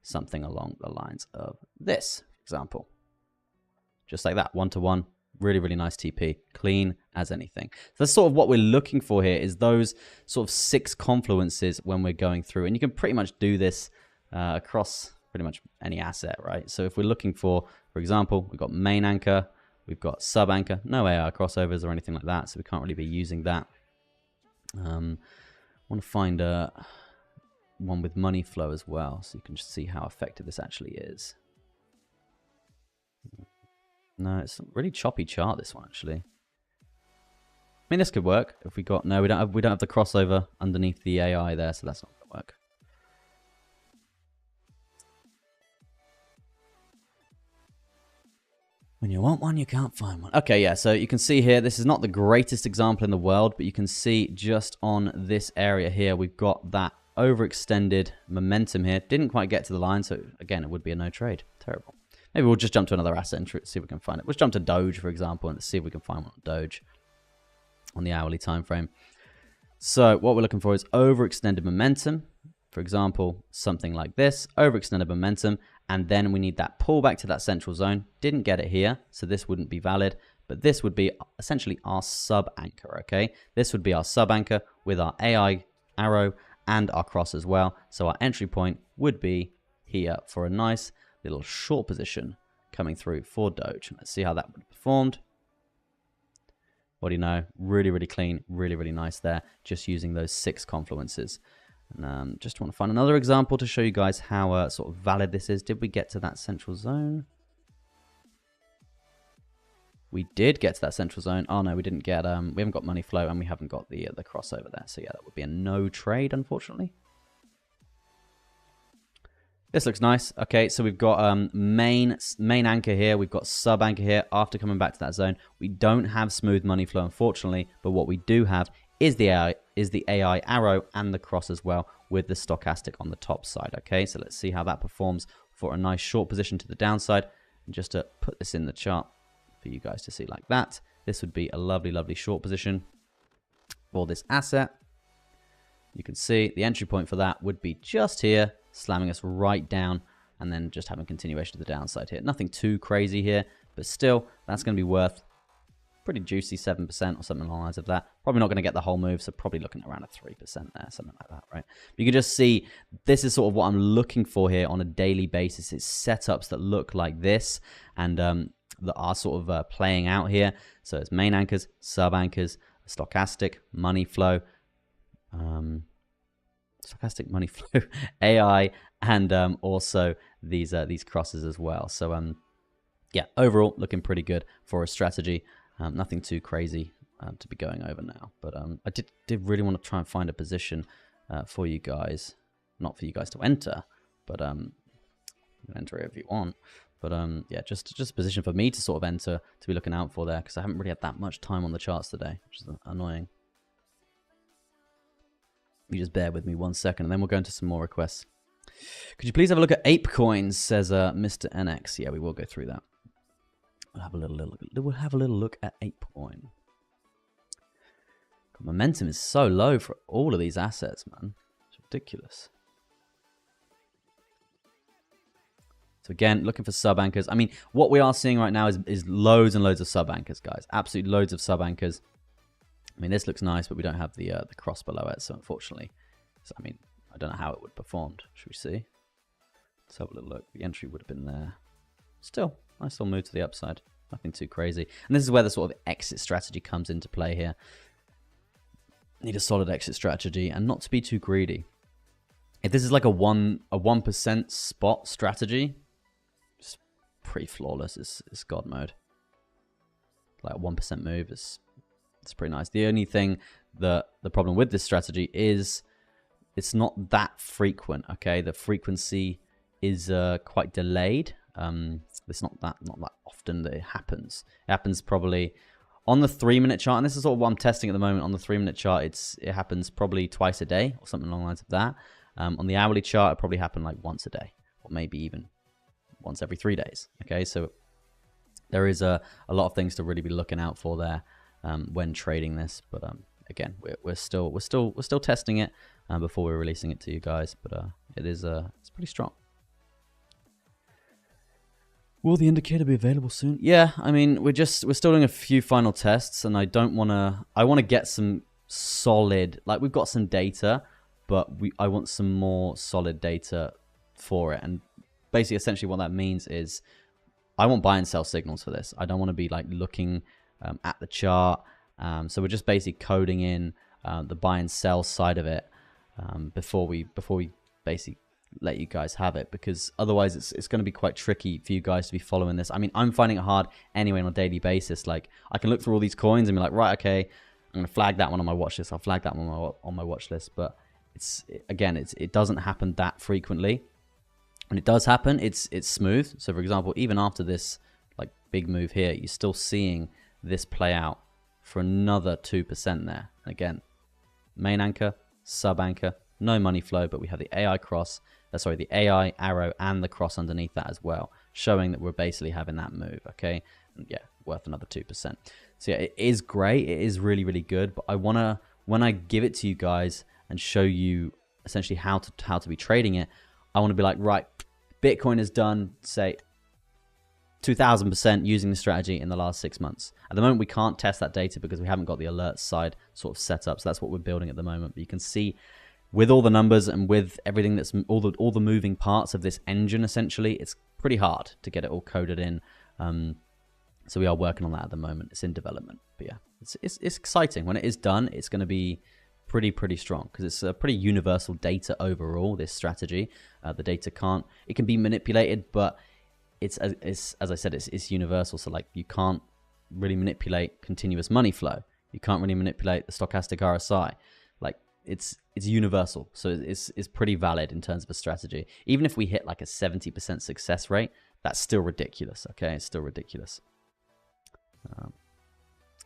something along the lines of this, for example. Just like that, 1-to-1, really nice TP, clean as anything. So that's sort of what we're looking for here, is those sort of 6 confluences when we're going through. And you can pretty much do this across pretty much any asset, right? So if we're looking for example, we've got main anchor, we've got sub anchor, no AI crossovers or anything like that, so we can't really be using that. I want to find one with money flow as well, so you can just see how effective this actually is. No, it's a really choppy chart, this one, actually. I mean, this could work if we got, no, we don't have the crossover underneath the AI there, so that's not going to work. When you want one, you can't find one. Okay, yeah, so you can see here, this is not the greatest example in the world, but you can see just on this area here, we've got that overextended momentum here. Didn't quite get to the line, so again, it would be a no trade. Terrible. Maybe we'll just jump to another asset and see if we can find it. Let's jump to Doge, for example, and see if we can find one on Doge on the hourly time frame. So what we're looking for is overextended momentum. For example, something like this, overextended momentum, and then we need that pullback to that central zone. Didn't get it here, so this wouldn't be valid, but this would be essentially our sub anchor, okay? This would be our sub anchor with our AI arrow and our cross as well. So our entry point would be here for a nice little short position coming through for Doge. Let's see how that would have performed. What do you know? Really clean, really nice there, just using those 6 confluences. And just want to find another example to show you guys how sort of valid this is. Did we get to that central zone? We did get to that central zone. Oh no, we didn't get, we haven't got money flow, and we haven't got the crossover there. So yeah, that would be a no trade, unfortunately. This looks nice. Okay, so we've got main anchor here. We've got sub anchor here after coming back to that zone. We don't have smooth money flow, unfortunately, but what we do have is the AI arrow and the cross as well, with the stochastic on the top side. Okay, so let's see how that performs for a nice short position to the downside. And just to put this in the chart for you guys to see like that, this would be a lovely short position for this asset. You can see the entry point for that would be just here, slamming us right down, and then just having continuation to the downside here. Nothing too crazy here, but still, that's going to be worth pretty juicy 7% or something along the lines of that. Probably not going to get the whole move, so probably looking at around a 3% there, something like that, right? But you can just see this is sort of what I'm looking for here on a daily basis. It's setups that look like this, and that are sort of playing out here. So it's main anchors, sub anchors, stochastic, money flow, stochastic money flow, AI, and also these crosses as well. So yeah, overall looking pretty good for a strategy. Nothing too crazy to be going over now, but I did really want to try and find a position for you guys, not for you guys to enter, but enter it if you want. But yeah, just a position for me to sort of enter, to be looking out for there, because I haven't really had that much time on the charts today, which is annoying. You just bear with me 1 second, and then we'll go into some more requests. Could you please have a look at ape coins, says Mr. NX. Yeah, we will go through that. We'll have a little look at ape coin. God, momentum is so low for all of these assets, man. It's ridiculous. So again, looking for sub-anchors. I mean, what we are seeing right now is loads and loads of sub-anchors, guys. Absolutely loads of sub-anchors. I mean, this looks nice, but we don't have the cross below it, so unfortunately. So, I mean, I don't know how it would have performed. Should we see? Let's have a little look. The entry would have been there. Still, nice little move to the upside. Nothing too crazy. And this is where the sort of exit strategy comes into play here. Need a solid exit strategy and not to be too greedy. If this is like a 1% spot strategy, it's pretty flawless. It's God mode. Like a 1% move is it's pretty nice. The only thing the problem with this strategy is it's not that frequent. Okay, the frequency is quite delayed. It's not that often that it happens. It happens probably on the 3-minute chart, and this is sort of what I'm testing at the moment. On the 3-minute chart, it happens probably twice a day or something along the lines of that. On the hourly chart, it probably happen like once a day, or maybe even once every 3 days. Okay, so there is a lot of things to really be looking out for there when trading this. But again, we're still testing it before we're releasing it to you guys. But it's pretty strong. Will the indicator be available soon? Yeah, I mean, we're still doing a few final tests, and I want to get some solid, like we've got some data, but I want some more solid data for it. And basically, essentially what that means is I want buy and sell signals for this. I don't want to be like looking at the chart. So we're just basically coding in the buy and sell side of it before we basically let you guys have it, because otherwise it's going to be quite tricky for you guys to be following this. I mean, I'm finding it hard anyway on a daily basis. Like, I can look through all these coins and be like, right, okay, I'm going to flag that one on my watch list. I'll flag that one on my watch list. But it doesn't happen that frequently. When it does happen, it's smooth. So for example, even after this like big move here, you're still seeing this play out for another 2% there. Again, main anchor, sub anchor, no money flow, but we have the AI cross, the AI arrow and the cross underneath that as well, showing that we're basically having that move. Okay, and yeah, worth another 2%. So yeah, it is great. It is really, really good. But I wanna, when I give it to you guys and show you essentially how to be trading it, I want to be like, right, Bitcoin has done, say, 2,000% using the strategy in the last 6 months. At the moment, we can't test that data because we haven't got the alert side sort of set up. So that's what we're building at the moment. But you can see with all the numbers and with everything that's all the moving parts of this engine, essentially, it's pretty hard to get it all coded in. So we are working on that at the moment. It's in development. But yeah, it's exciting. When it is done, it's going to be pretty strong because it's a pretty universal data overall, this strategy. The data it can be manipulated, but it's as I said, it's universal. So like, you can't really manipulate continuous money flow. You can't really manipulate the stochastic RSI. Like, it's universal. So it's pretty valid in terms of a strategy. Even if we hit like a 70% success rate, that's still ridiculous. Okay, it's still ridiculous.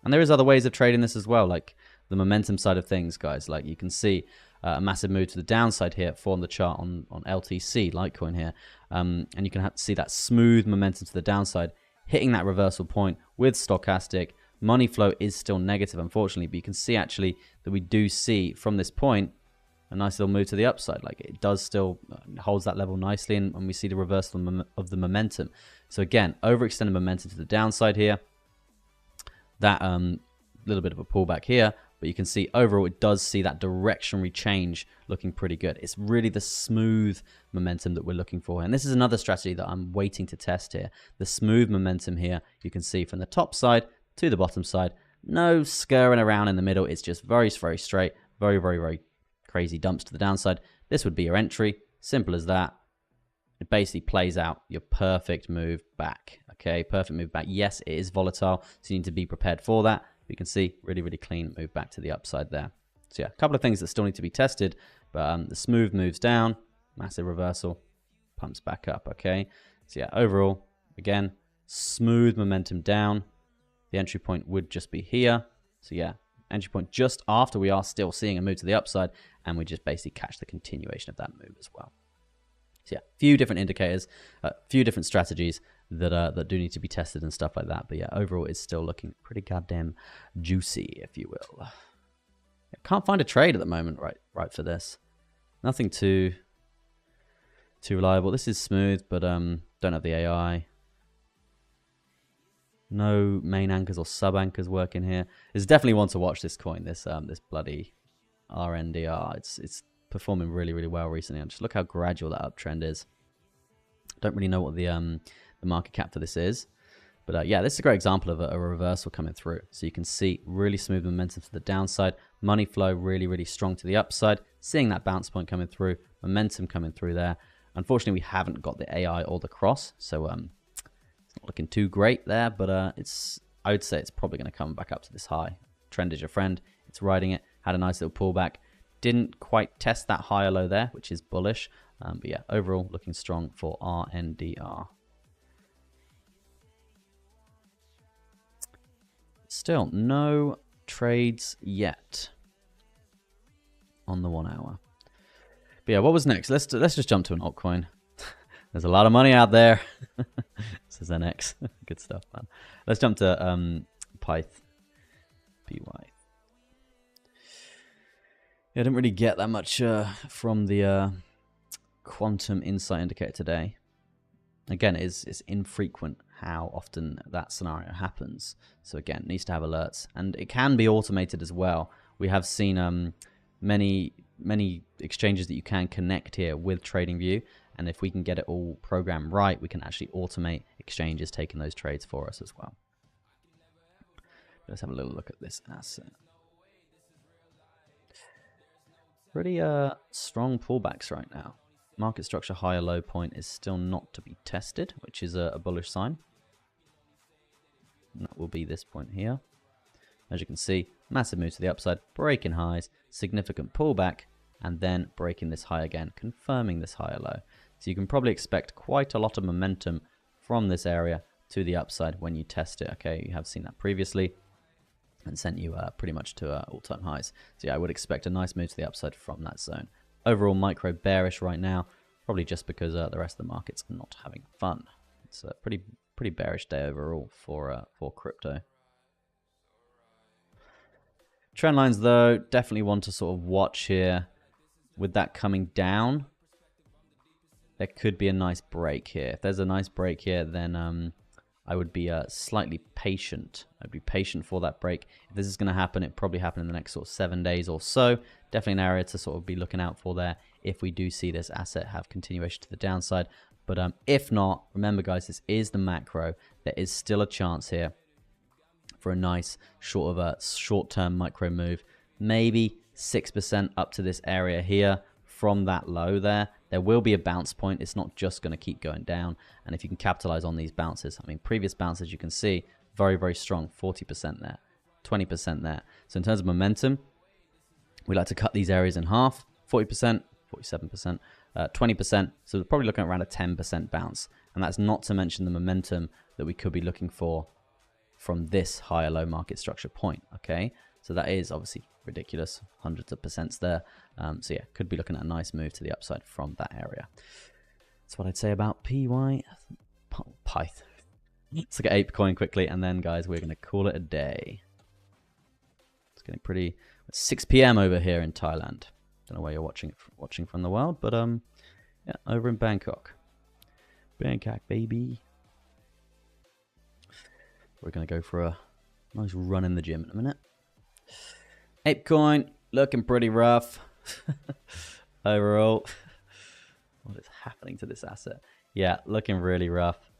And there is other ways of trading this as well, like the momentum side of things, guys. Like, you can see a massive move to the downside here on the chart on LTC, Litecoin here. And you can see that smooth momentum to the downside, hitting that reversal point with stochastic. Money flow is still negative, unfortunately, but you can see actually that we do see from this point a nice little move to the upside. Like, it does still holds that level nicely, and we see the reversal of the momentum. So again, overextended momentum to the downside here. That little bit of a pullback here, but you can see overall it does see that directionary change looking pretty good. It's really the smooth momentum that we're looking for. And this is another strategy that I'm waiting to test here. The smooth momentum here, you can see from the top side to the bottom side, no scurrying around in the middle. It's just very straight, very crazy dumps to the downside, this would be your entry. Simple as that. It basically plays out your perfect move back. Okay, perfect move back. Yes, it is volatile, so you need to be prepared for that. But you can see really, really clean move back to the upside there. So yeah, a couple of things that still need to be tested, but the smooth moves down, massive reversal, pumps back up. Okay, so yeah, overall, again, smooth momentum down. The entry point would just be here. So yeah, entry point just after we are still seeing a move to the upside, and we just basically catch the continuation of that move as well. So yeah, a few different indicators, a few different strategies that do need to be tested and stuff like that. But yeah, overall it's still looking pretty goddamn juicy, if you will. I can't find a trade at the moment right for this. Nothing too reliable. This is smooth, but don't have the AI. No main anchors or sub anchors working here. There's definitely one to watch, this coin, this bloody RNDR. It's performing really, really well recently. And just look how gradual that uptrend is. Don't really know what the market cap for this is, but yeah, this is a great example of a reversal coming through. So you can see really smooth momentum to the downside, money flow really, really strong to the upside. Seeing that bounce point coming through, momentum coming through there. Unfortunately, we haven't got the AI or the cross, so it's not looking too great there. But I would say it's probably going to come back up to this high. Trend is your friend. It's riding it. Had a nice little pullback. Didn't quite test that higher low there, which is bullish. But yeah, overall looking strong for RNDR. Still no trades yet on the 1 hour. But yeah, what was next? Let's just jump to an altcoin. There's a lot of money out there. This is NX. Good stuff, man. Let's jump to Pyth. BY. Yeah, I didn't really get that much from the quantum insight indicator today. Again, it's infrequent how often that scenario happens. So again, needs to have alerts, and it can be automated as well. We have seen many exchanges that you can connect here with TradingView, and if we can get it all programmed right, we can actually automate exchanges taking those trades for us as well. Let's have a little look at this asset. Pretty strong pullbacks right now. Market structure higher low point is still not to be tested, which is a bullish sign. And that will be this point here. As you can see, massive move to the upside, breaking highs, significant pullback, and then breaking this high again, confirming this higher low. So you can probably expect quite a lot of momentum from this area to the upside when you test it. Okay, you have seen that previously and sent you pretty much to all-time highs. So yeah, I would expect a nice move to the upside from that zone. Overall, micro bearish right now, probably just because the rest of the market's not having fun. It's a pretty bearish day overall for crypto. Trend lines, though, definitely want to sort of watch here. With that coming down, there could be a nice break here. If there's a nice break here, then I would be slightly patient. I'd be patient for that break. If this is going to happen, it probably happen in the next sort of 7 days or so. Definitely an area to sort of be looking out for there if we do see this asset have continuation to the downside. But if not, remember guys, this is the macro. There is still a chance here for a nice short-term micro move. Maybe 6% up to this area here from that low there. There will be a bounce point. It's not just going to keep going down. And if you can capitalize on these bounces, I mean, previous bounces you can see very, very strong. 40% there, 20% there. So in terms of momentum, we like to cut these areas in half. 40%, 47%, 20%. So we're probably looking at around a 10% bounce. And that's not to mention the momentum that we could be looking for from this higher low market structure point. Okay, so that is obviously ridiculous, hundreds of percents there. So yeah, could be looking at a nice move to the upside from that area. That's what I'd say about Pyth. Let's look at ApeCoin quickly, and then guys, we're going to call it a day. It's getting pretty. It's 6 p.m. over here in Thailand. Don't know where you're watching from the world, but yeah, over in Bangkok. Bangkok, baby. We're going to go for a nice run in the gym in a minute. ApeCoin looking pretty rough overall. What is happening to this asset? Yeah, looking really rough.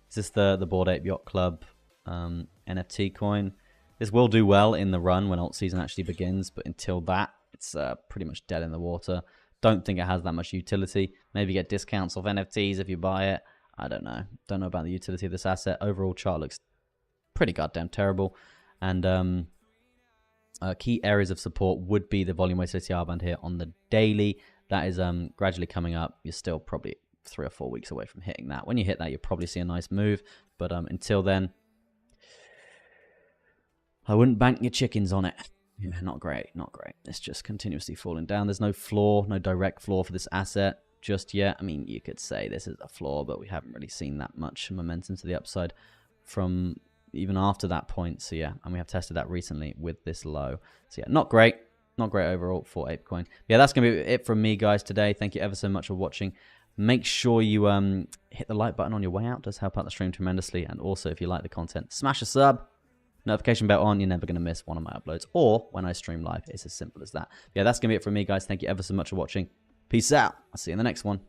Is this the Bored Ape Yacht Club NFT coin? This will do well in the run when alt season actually begins, but until that, it's pretty much dead in the water. Don't think it has that much utility. Maybe get discounts off NFTs if you buy it. I don't know. Don't know about the utility of this asset. Overall chart looks pretty goddamn terrible. And key areas of support would be the volume weighted OTR band here on the daily. That is gradually coming up. You're still probably 3 or 4 weeks away from hitting that. When you hit that, you'll probably see a nice move. But until then, I wouldn't bank your chickens on it. Yeah, not great, not great. It's just continuously falling down. There's no floor, no direct floor for this asset just yet. I mean, you could say this is a floor, but we haven't really seen that much momentum to the upside from even after that point. So yeah, and we have tested that recently with this low. So yeah, not great. Not great overall for ApeCoin. Yeah, that's going to be it from me, guys, today. Thank you ever so much for watching. Make sure you hit the like button on your way out. It does help out the stream tremendously. And also, if you like the content, smash a sub. Notification bell on. You're never going to miss one of my uploads. Or when I stream live. It's as simple as that. Yeah, that's going to be it from me, guys. Thank you ever so much for watching. Peace out. I'll see you in the next one.